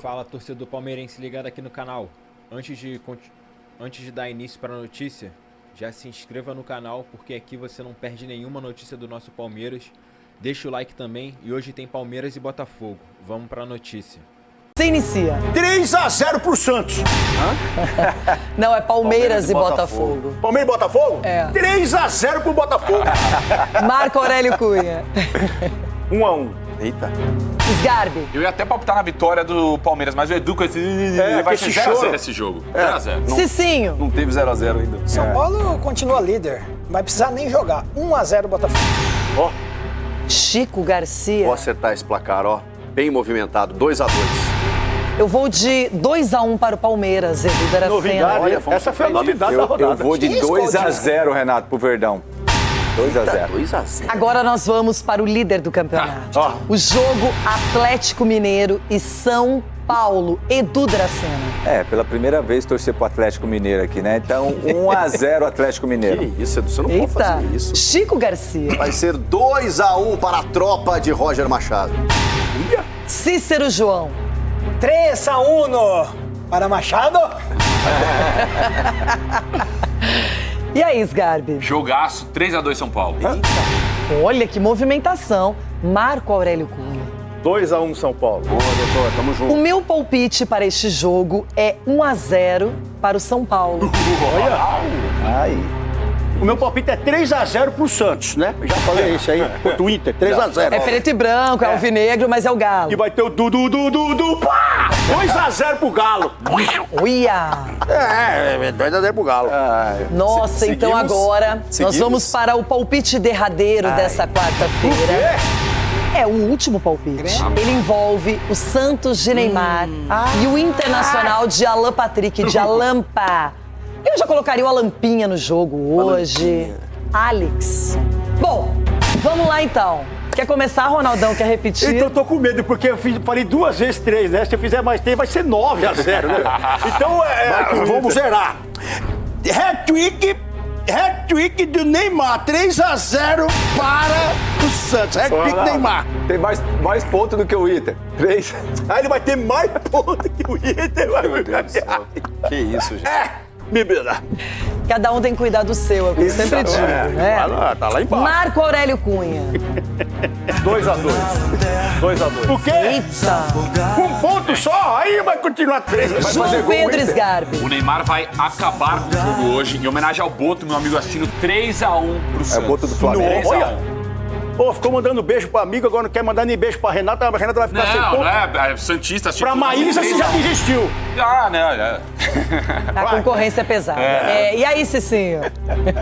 Fala, torcedor palmeirense ligado aqui no canal. Antes de dar início para a notícia, já se inscreva no canal, porque aqui você não perde nenhuma notícia do nosso Palmeiras. Deixa o like também, e hoje tem Palmeiras e Botafogo. Vamos para a notícia. Você inicia. 3-0 pro Santos. Hã? Não, é Palmeiras e Botafogo. Palmeiras e Botafogo? É. 3-0 pro Botafogo. Marco Aurélio Cunha. 1-1. Eita. Sgarbi. Eu ia até palpitar na vitória do Palmeiras, mas o Edu com esse... vai ser 0x0 esse jogo. 0x0. Cicinho. Não teve 0x0 ainda. São Paulo continua líder. Não vai precisar nem jogar. 1-0 Botafogo. Ó. Chico Garcia. Vou acertar esse placar, ó. Bem movimentado. 2-2. Eu vou de 2-1 para o Palmeiras, Edu Dracena. Novidade. Olha, Essa foi a novidade da rodada. Eu vou de 2-0, Renato, pro Verdão. 2-0. 2-0. Agora nós vamos para o líder do campeonato. O jogo Atlético Mineiro e São Paulo. Edu Dracena. Pela primeira vez torcer pro Atlético Mineiro aqui, né? Então, 1-0 Atlético Mineiro. Que isso, Edu, você não pode fazer isso. Chico Garcia. Vai ser 2-1 para a tropa de Roger Machado. Cícero João. 3-1 para Machado. E aí, Sgarbi? Jogaço, 3x2 São Paulo. Olha que movimentação. Marco Aurélio Cunha. 2-1 São Paulo. Boa, doutor, tamo junto. O meu palpite para este jogo é 1-0 para o São Paulo. Olha. Aí. O meu palpite é 3-0 pro Santos, né? Já falei isso aí. Contra o Inter. 3-0. É preto e branco, é alvinegro, mas é o Galo. E vai ter o Dudu, pá! 2-0 pro Galo. Uia! 2-0 pro Galo. Nossa, então agora nós vamos para o palpite derradeiro dessa quarta-feira. É o último palpite. Ele envolve o Santos de Neymar e o Internacional de Alan Patrick, de Alampa. Eu já colocaria o Alampinha no jogo hoje. Alex. Bom, vamos lá então. Quer começar, Ronaldão? Quer repetir? Então eu tô com medo, porque eu falei 2 vezes 3, né? Se eu fizer mais 3, vai ser 9-0, né? Então, vamos zerar. Hat-trick do Neymar. 3-0 para o Santos. Hat-trick Neymar. Tem mais ponto do que o Inter. 3. Aí ele vai ter mais ponto que o Inter. Meu Deus do céu. Que isso, gente. Bebida. Cada um tem que cuidar do seu, é o que eu sempre digo. Né? Tá lá embaixo. Marco Aurélio Cunha. 2-2. Por quê? Eita. Um ponto só, aí vai continuar 3. João Pedro Sgarbi. O Neymar vai acabar com o jogo hoje, em homenagem ao Boto, meu amigo assistindo, 3x1 pro Santos. É o Boto do Flamengo. Olha. Pô, ficou mandando beijo pro amigo, agora não quer mandar nem beijo pra Renata. A Renata vai ficar sem ponto. Não, é Santista. Assistindo Pra Maísa você já desistiu. A concorrência é pesada. E aí, Cicinho?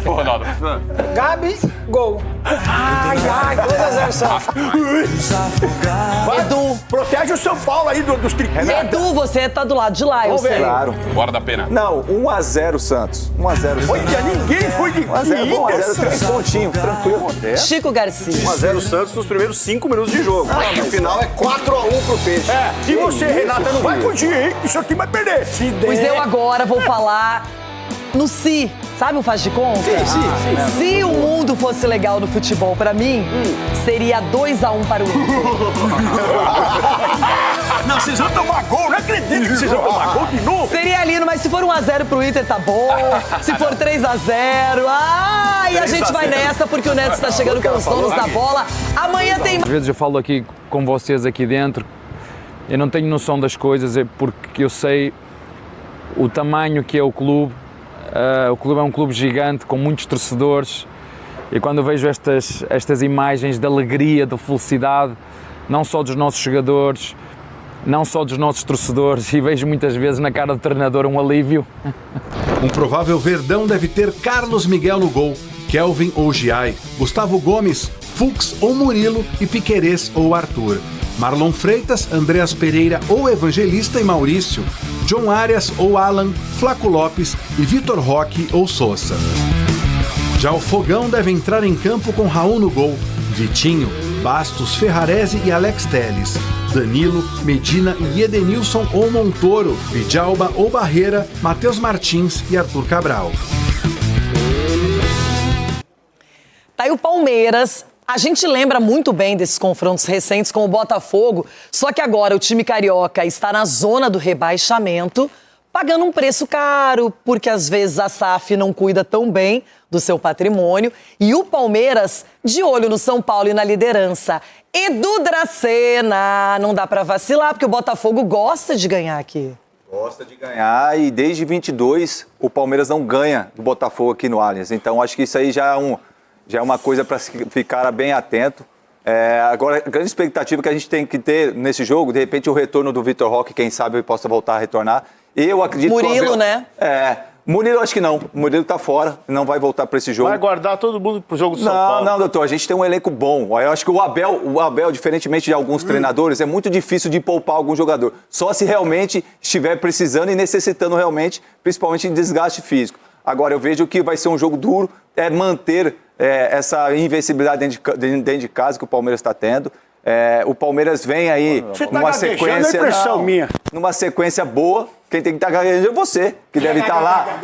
Pô, Ronaldo. Gabi, gol. 2-0 Santos. Edu. Protege o São Paulo aí dos triquinhos. Edu, você tá do lado de lá, eu Vamos ver. sei. Claro. Bora da pena. Não, 1-0 Santos. 1-0 Santos. Olha, ninguém foi de 1-0, bom, 1-0, 3 pontinhos, tranquilo. Chico Garcia. 1-0 Santos nos primeiros 5 minutos de jogo. No final é 4-1 pro Peixe. E você, Renata, não vai fugir, hein? Isso aqui vai perder. Pois eu agora vou falar no si. Sabe o faz de conta? Sim. Se o mundo fosse legal no futebol pra mim, seria 2-1 para o Inter. Não, vocês vão tomar gol, não acredito que vocês vão tomar gol de novo. Seria lindo, mas se for 1-0 pro Inter, tá bom. Se for 3-0, e a gente vai nessa, porque o Neto está chegando com os donos da bola. Amanhã tem... Às vezes eu falo aqui com vocês aqui dentro, eu não tenho noção das coisas, é porque eu sei o tamanho que é o clube. O clube é um clube gigante, com muitos torcedores, e quando eu vejo estas imagens de alegria, de felicidade, não só dos nossos jogadores, não só dos nossos torcedores, e vejo muitas vezes na cara do treinador um alívio. Um provável Verdão deve ter Carlos Miguel no gol, Kelvin ou Giai, Gustavo Gomes, Fux ou Murilo e Piquerez ou Arthur, Marlon Freitas, Andreas Pereira ou Evangelista e Maurício, John Arias ou Alan, Flaco Lopes e Vitor Roque ou Sousa. Já o Fogão deve entrar em campo com Raul no gol, Vitinho, Bastos, Ferrarese e Alex Telles, Danilo, Medina e Edenilson ou Montoro, Vidalba ou Barreira, Matheus Martins e Arthur Cabral. Tá aí o Palmeiras A gente lembra muito bem desses confrontos recentes com o Botafogo, só que agora o time carioca está na zona do rebaixamento, pagando um preço caro, porque às vezes a SAF não cuida tão bem do seu patrimônio, e o Palmeiras de olho no São Paulo e na liderança. Edu Dracena, não dá pra vacilar, porque o Botafogo gosta de ganhar aqui. Gosta de ganhar e desde 22 o Palmeiras não ganha do Botafogo aqui no Allianz. Então acho que isso aí já é uma coisa para ficar bem atento. Agora, a grande expectativa que a gente tem que ter nesse jogo, de repente o retorno do Vitor Roque, quem sabe ele possa voltar a retornar. Eu acredito Murilo, né? Murilo acho que não. O Murilo tá fora, não vai voltar para esse jogo. Vai guardar todo mundo pro jogo do São Paulo. Não, doutor, a gente tem um elenco bom. Eu acho que o Abel, diferentemente de alguns treinadores, é muito difícil de poupar algum jogador. Só se realmente estiver precisando e necessitando realmente, principalmente em desgaste físico. Agora, eu vejo que vai ser um jogo duro, manter essa invencibilidade dentro de casa que o Palmeiras está tendo. O Palmeiras vem aí numa sequência. É impressão minha. Numa sequência boa. Quem tem que estar gaguejando é você, que deve estar lá.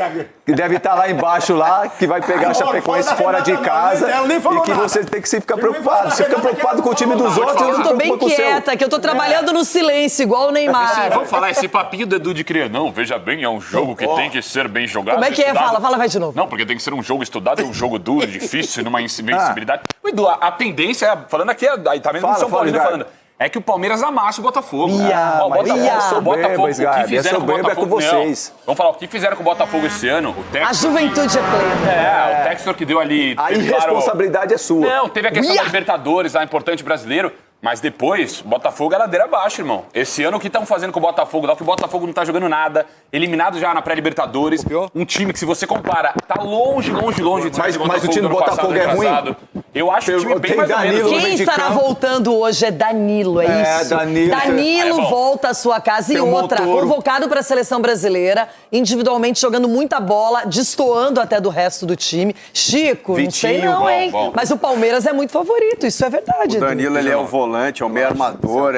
Que deve estar lá embaixo, lá, que vai pegar a Chapecoense fora de casa. E que você tem que ficar preocupado. Você fica preocupado com o time dos outros. Eu tô bem quieta, que eu tô trabalhando no silêncio, igual o Neymar. Vamos falar esse papinho do Edu de criança. Não, veja bem, é um jogo que tem que ser bem jogado. Como é que é? Fala, vai de novo. Não, porque tem que ser um jogo estudado, é um jogo duro, difícil, numa invencibilidade. Edu, a tendência, falando aqui, tá vendo o São Paulo falando. É que o Palmeiras amasse o Botafogo. O Botafogo, o que fizeram com o Botafogo, vamos falar, o que fizeram com o Botafogo esse ano, o Textor... A juventude é plena. O Textor que deu ali... A irresponsabilidade é sua. Não, teve a questão da Libertadores, lá, importante brasileiro, mas depois, Botafogo é ladeira abaixo, irmão. Esse ano, o que estão fazendo com o Botafogo lá, que o Botafogo não tá jogando nada, eliminado já na pré-Libertadores, um time que, se você compara, tá longe de ser mas o time do Botafogo é ruim. Eu acho o time bem mais ou menos. Quem estará voltando hoje é Danilo, isso? Danilo volta à sua casa. E outra, convocado para a seleção brasileira, individualmente jogando muita bola, destoando até do resto do time. Chico, Vitinho, não sei não, hein? Mas o Palmeiras é muito favorito, isso é verdade. O Danilo, ele é o volante, é o meio armador,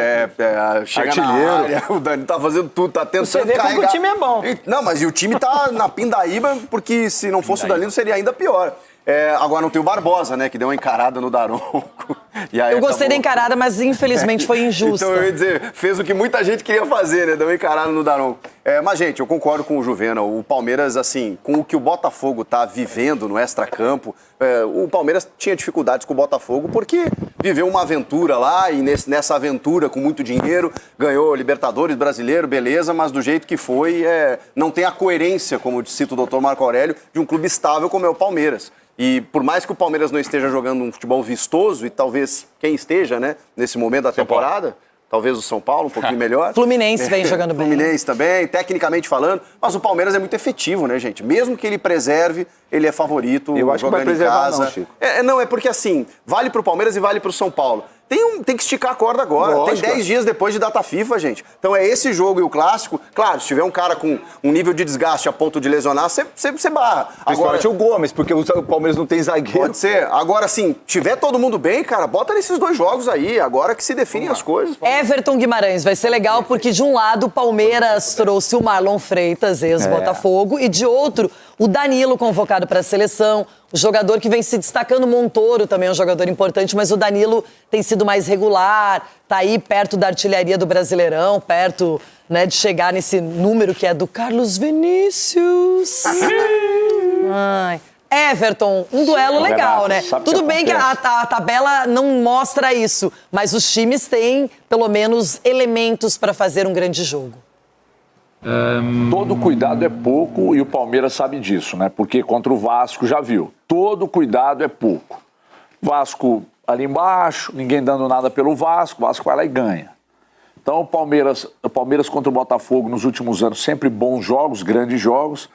chega na área. O Danilo tá fazendo tudo, tá tentando Você vê como o time é bom. Não, mas e o time tá na pindaíba, porque se não fosse o Danilo seria ainda pior. Agora não tem o Barbosa, né, que deu uma encarada no Daronco. E aí eu gostei da encarada, mas infelizmente foi injusta. Então eu ia dizer, fez o que muita gente queria fazer, né, deu uma encarada no Daronco. Mas, gente, eu concordo com o Juvena. O Palmeiras, assim, com o que o Botafogo tá vivendo no extracampo, o Palmeiras tinha dificuldades com o Botafogo porque viveu uma aventura lá e nessa aventura, com muito dinheiro, ganhou Libertadores, Brasileiro, beleza, mas do jeito que foi, não tem a coerência, como cita o doutor Marco Aurélio, de um clube estável como é o Palmeiras. E por mais que o Palmeiras não esteja jogando um futebol vistoso, e talvez quem esteja, né, nesse momento da temporada, talvez o São Paulo um pouquinho melhor. Fluminense vem jogando bem. Fluminense também, tecnicamente falando, mas o Palmeiras é muito efetivo, né, gente? Mesmo que ele preserve, ele é favorito. Eu acho que vai preservar não, Chico. Não, é porque assim, vale pro Palmeiras e vale pro São Paulo. Tem que esticar a corda agora. Lógico. Tem 10 dias depois de data FIFA, gente. Então é esse jogo e o clássico. Claro, se tiver um cara com um nível de desgaste a ponto de lesionar, você barra. Principalmente o Gomes, porque o Palmeiras não tem zagueiro. Pode ser. Agora, assim, tiver todo mundo bem, cara, bota nesses dois jogos aí. Agora que se definem as coisas. Everton Guimarães, vai ser legal porque de um lado o Palmeiras trouxe o Marlon Freitas, ex-Botafogo, e de outro o Danilo convocado para a seleção. O jogador que vem se destacando, Montoro também é um jogador importante, mas o Danilo tem sido mais regular, tá aí perto da artilharia do Brasileirão, perto, né, de chegar nesse número que é do Carlos Vinícius. Ai. Everton, um duelo legal, né? Tudo bem que a tabela não mostra isso, mas os times têm, pelo menos, elementos para fazer um grande jogo. Todo cuidado é pouco e o Palmeiras sabe disso, né? Porque contra o Vasco já viu. Todo cuidado é pouco. Vasco ali embaixo, ninguém dando nada pelo Vasco, o Vasco vai lá e ganha. Então o Palmeiras contra o Botafogo nos últimos anos, sempre bons jogos, grandes jogos.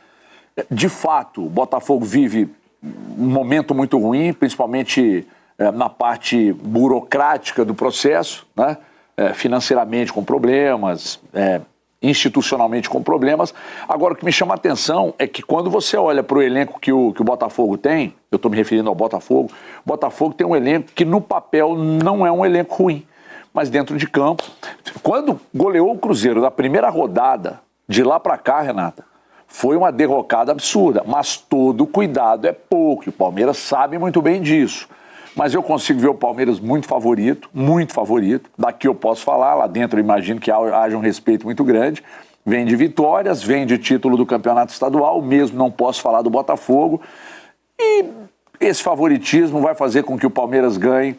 De fato, o Botafogo vive um momento muito ruim, principalmente na parte burocrática do processo, né? Financeiramente com problemas, institucionalmente com problemas. Agora, o que me chama a atenção é que quando você olha para o elenco que o Botafogo tem, eu estou me referindo ao Botafogo, o Botafogo tem um elenco que no papel não é um elenco ruim, mas dentro de campo. Quando goleou o Cruzeiro na primeira rodada, de lá para cá, Renata, foi uma derrocada absurda, mas todo cuidado é pouco, e o Palmeiras sabe muito bem disso. Mas eu consigo ver o Palmeiras muito favorito, muito favorito. Daqui eu posso falar, lá dentro eu imagino que haja um respeito muito grande. Vem de vitórias, vem de título do campeonato estadual, mesmo não posso falar do Botafogo. E esse favoritismo vai fazer com que o Palmeiras ganhe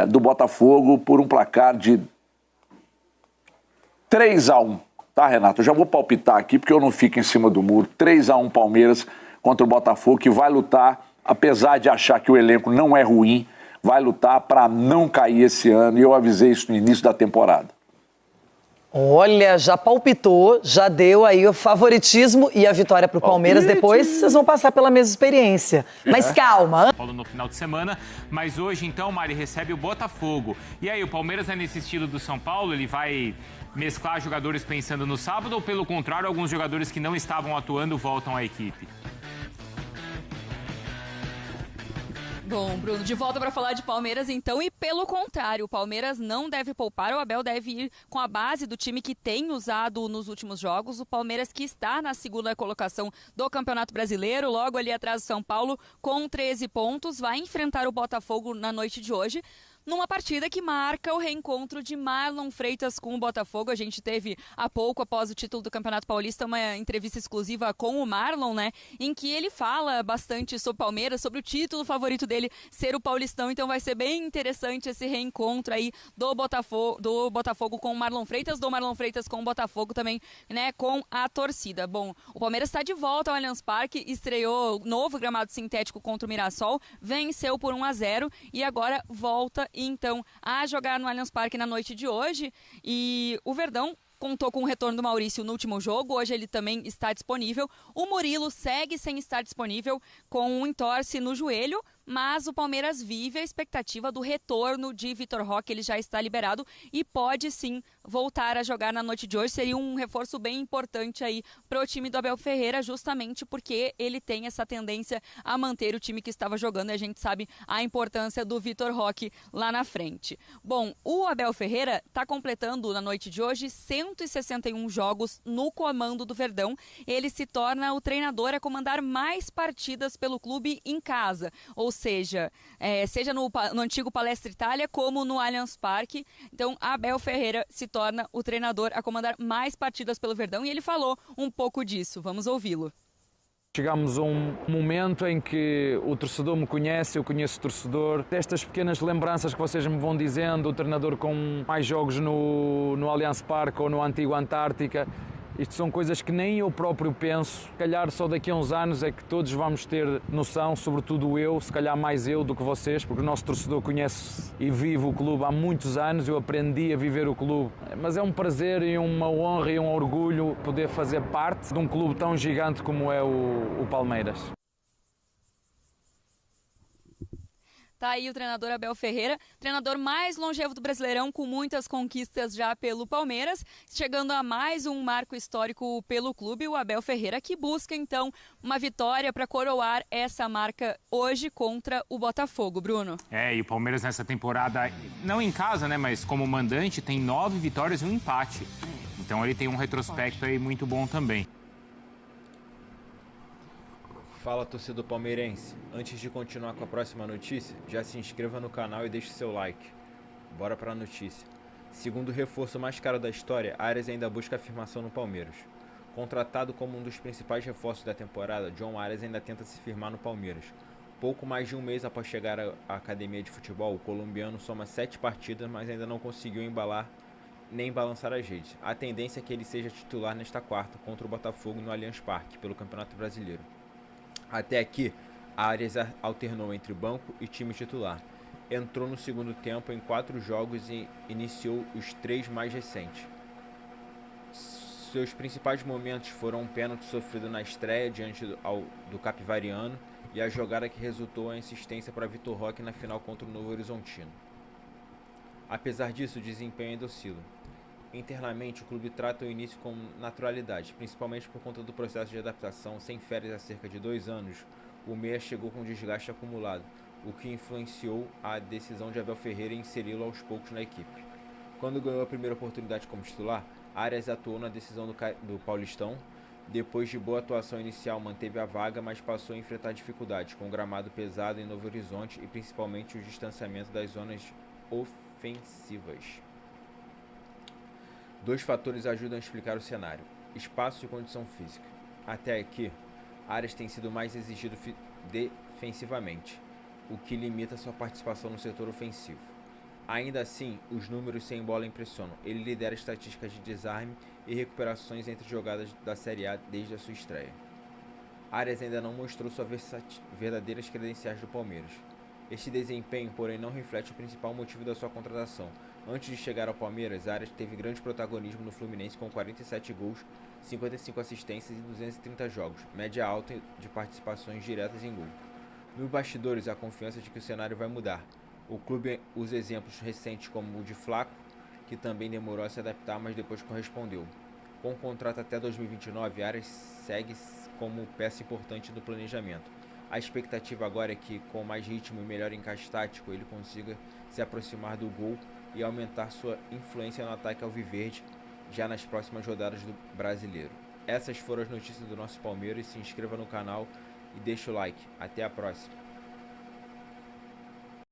do Botafogo por um placar de 3-1. Tá, Renato? Eu já vou palpitar aqui, porque eu não fico em cima do muro. 3-1 Palmeiras contra o Botafogo, que vai lutar, apesar de achar que o elenco não é ruim, vai lutar para não cair esse ano. E eu avisei isso no início da temporada. Olha, já palpitou, já deu aí o favoritismo e a vitória para o Palmeiras. Depois vocês vão passar pela mesma experiência. Mas calma. Paulo no final de semana, mas hoje então, Mari, recebe o Botafogo. E aí, o Palmeiras é nesse estilo do São Paulo? Ele vai mesclar jogadores pensando no sábado ou, pelo contrário, alguns jogadores que não estavam atuando voltam à equipe? Bom, Bruno, de volta para falar de Palmeiras, então, e pelo contrário, o Palmeiras não deve poupar, o Abel deve ir com a base do time que tem usado nos últimos jogos, o Palmeiras que está na segunda colocação do Campeonato Brasileiro, logo ali atrás do São Paulo, com 13 pontos, vai enfrentar o Botafogo na noite de hoje, numa partida que marca o reencontro de Marlon Freitas com o Botafogo. A gente teve há pouco, após o título do Campeonato Paulista, uma entrevista exclusiva com o Marlon, né? Em que ele fala bastante sobre o Palmeiras, sobre o título favorito dele ser o Paulistão. Então vai ser bem interessante esse reencontro aí do Botafogo com o Marlon Freitas, do Marlon Freitas com o Botafogo também, né? Com a torcida. Bom, o Palmeiras está de volta ao Allianz Parque, estreou novo gramado sintético contra o Mirassol, venceu por 1-0 e agora volta então a jogar no Allianz Parque na noite de hoje. E o Verdão contou com o retorno do Maurício no último jogo, hoje ele também está disponível. O Murilo segue sem estar disponível com um entorse no joelho, mas o Palmeiras vive a expectativa do retorno de Vitor Roque, ele já está liberado e pode sim voltar a jogar na noite de hoje. Seria um reforço bem importante aí para o time do Abel Ferreira, justamente porque ele tem essa tendência a manter o time que estava jogando e a gente sabe a importância do Vitor Roque lá na frente. Bom, o Abel Ferreira está completando na noite de hoje 161 jogos no comando do Verdão. Ele se torna o treinador a comandar mais partidas pelo clube em casa, ou seja no antigo Palestra Itália como no Allianz Parque. Então, Abel Ferreira se torna o treinador a comandar mais partidas pelo Verdão e ele falou um pouco disso. Vamos ouvi-lo. Chegamos a um momento em que o torcedor me conhece, eu conheço o torcedor. Estas pequenas lembranças que vocês me vão dizendo, o treinador com mais jogos no Allianz Parque ou no antigo Antártica, isto são coisas que nem eu próprio penso. Se calhar só daqui a uns anos é que todos vamos ter noção, sobretudo eu, se calhar mais eu do que vocês, porque o nosso torcedor conhece e vive o clube há muitos anos, eu aprendi a viver o clube. Mas é um prazer e uma honra e um orgulho poder fazer parte de um clube tão gigante como é o Palmeiras. Tá aí o treinador Abel Ferreira, treinador mais longevo do Brasileirão, com muitas conquistas já pelo Palmeiras, chegando a mais um marco histórico pelo clube, o Abel Ferreira, que busca então uma vitória para coroar essa marca hoje contra o Botafogo, Bruno. E o Palmeiras nessa temporada, não em casa, né, mas como mandante, tem 9 vitórias e um empate. Então ele tem um retrospecto aí muito bom também. Fala, torcedor palmeirense. Antes de continuar com a próxima notícia, já se inscreva no canal e deixe seu like. Bora para a notícia. Segundo o reforço mais caro da história, Arias ainda busca afirmação no Palmeiras. Contratado como um dos principais reforços da temporada, John Arias ainda tenta se firmar no Palmeiras. Pouco mais de um mês após chegar à academia de futebol, o colombiano soma 7 partidas, mas ainda não conseguiu embalar nem balançar as redes. A tendência é que ele seja titular nesta quarta contra o Botafogo no Allianz Parque, pelo Campeonato Brasileiro. Até aqui, Arias alternou entre banco e time titular. Entrou no segundo tempo em 4 jogos e iniciou os 3 mais recentes. Seus principais momentos foram um pênalti sofrido na estreia diante do Capivariano e a jogada que resultou em assistência para Vitor Roque na final contra o Novo Horizontino. Apesar disso, o desempenho ainda oscila. Internamente, o clube trata o início com naturalidade, principalmente por conta do processo de adaptação sem férias há cerca de 2 anos. O meia chegou com desgaste acumulado, o que influenciou a decisão de Abel Ferreira em inseri-lo aos poucos na equipe. Quando ganhou a primeira oportunidade como titular, Arias atuou na decisão do Paulistão, Depois de boa atuação inicial, manteve a vaga, mas passou a enfrentar dificuldades com o gramado pesado em Novo Horizonte e principalmente o distanciamento das zonas ofensivas. Dois fatores ajudam a explicar o cenário: espaço e condição física. Até aqui, Arias tem sido mais exigido defensivamente, o que limita sua participação no setor ofensivo. Ainda assim, os números sem bola impressionam. Ele lidera estatísticas de desarme e recuperações entre jogadas da Série A desde a sua estreia. Arias ainda não mostrou suas verdadeiras credenciais do Palmeiras. Este desempenho, porém, não reflete o principal motivo da sua contratação. Antes de chegar ao Palmeiras, Arias teve grande protagonismo no Fluminense com 47 gols, 55 assistências e 230 jogos, média alta de participações diretas em gol. Nos bastidores, há confiança de que o cenário vai mudar. O clube usa exemplos recentes como o de Flaco, que também demorou a se adaptar, mas depois correspondeu. Com o contrato até 2029, Arias segue como peça importante do planejamento. A expectativa agora é que, com mais ritmo e melhor encaixe tático, ele consiga se aproximar do gol e aumentar sua influência no ataque alviverde já nas próximas rodadas do Brasileiro. Essas foram as notícias do nosso Palmeiras. Se inscreva no canal e deixe o like. Até a próxima.